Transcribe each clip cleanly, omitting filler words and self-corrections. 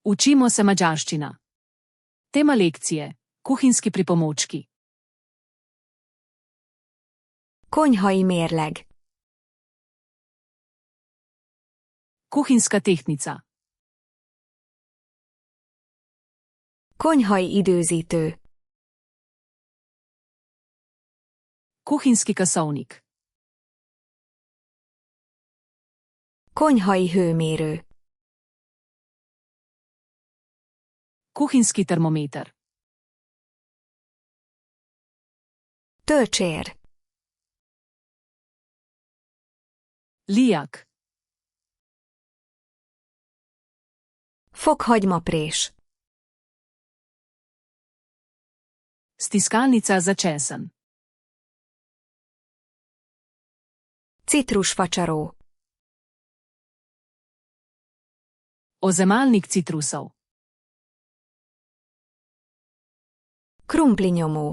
Učimo se madžarščina. Tema lekcije: kuhinjski pripomočki. Konyhai mérleg. Kuhinjska tehtnica. Konyhai időzítő. Kuhinjski kasovnik. Konyhai hőmérő. Kuhinjski termometer. Tölcsér. Lijak. Fokhagymaprés. Stiskalnica za česen. Citrusfacsaró. Ozemalnik citrusov. Krumplinyomó.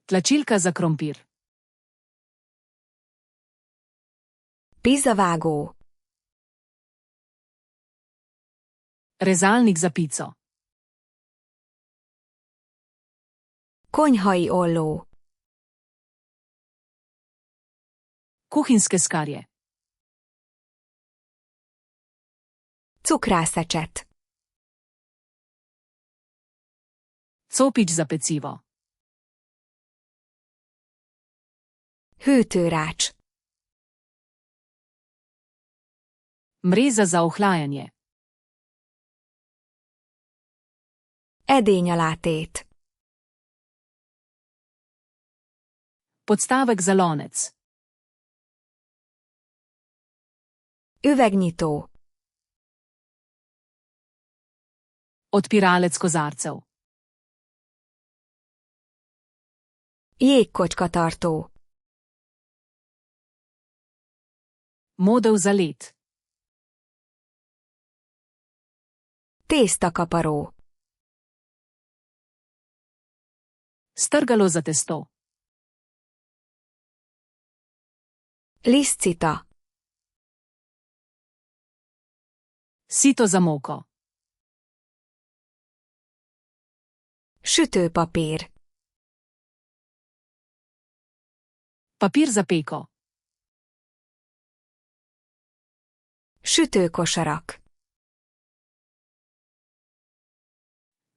Tlačilka za krompir. Pizzavágó. Rezalnik za pico. Konyhai olló. Kuhinjske skarje. Cukrászecset. Copič za pecivo. Hűtőrács. Mreza za ohlajanje. Edényalátét. Podstavek za lonec. Üvegnyitó. Odpiralec kozarcev. Jégkocskatartó. Modev za led. Tésztakaparó. Strgalo za testo. Liszcita. Sito za moko. Sütőpapír. Papir za peko. Sütőkosarak.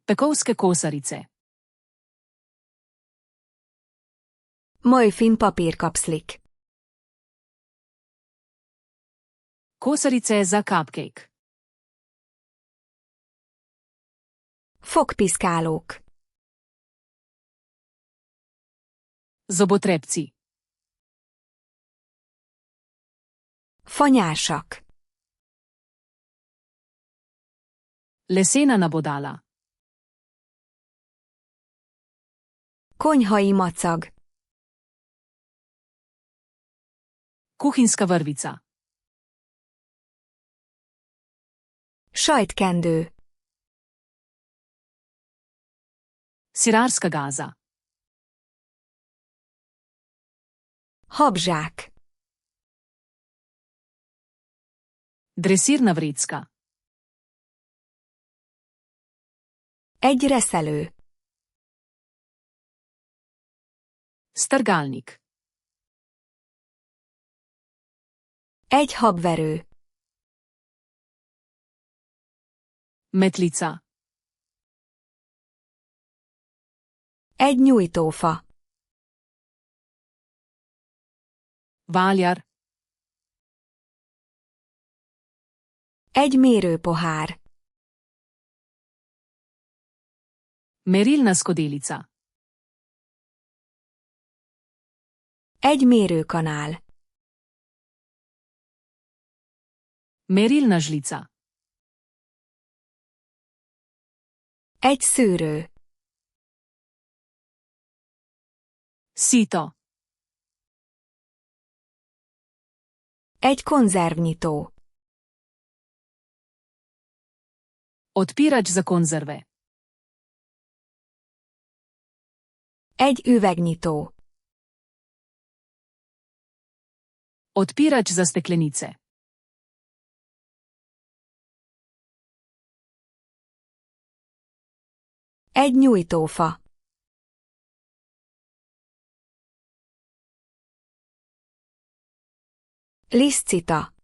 Pekovske kosarice. Mojfin papírkapszlik. Kosarice za cupcake. Fogpiszkálók. Zobotrebci. Fanyásak. Lesena nabodala. Konyhai macag. Kuhinjska vrvica. Sajtkendő. Sirarska gaza. Habzsák. Dresirna vrečka. Egy reszelő. Strgalnik. Egy habverő. Metlica. Egy nyújtófa. Valjar. Egy mérőpohár. Merilna skodelica. Egy mérőkanál. Merilna žlica. Egy szűrő. Sito. Egy konzervnyitó. Odpirač za konzerve. Egy üvegnyitó. Odpirač za steklenice. Egy nyújtófa. Liszcita.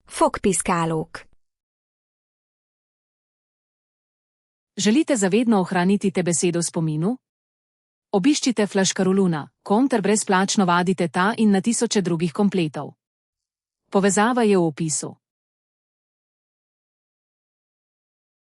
Fogpiszkálók. Želite zavedno ohraniti te besedo v spominu? Obiščite Flaškaruluna, ter brezplačno vadite ta in na tisoče drugih kompletov. Povezava je v opisu.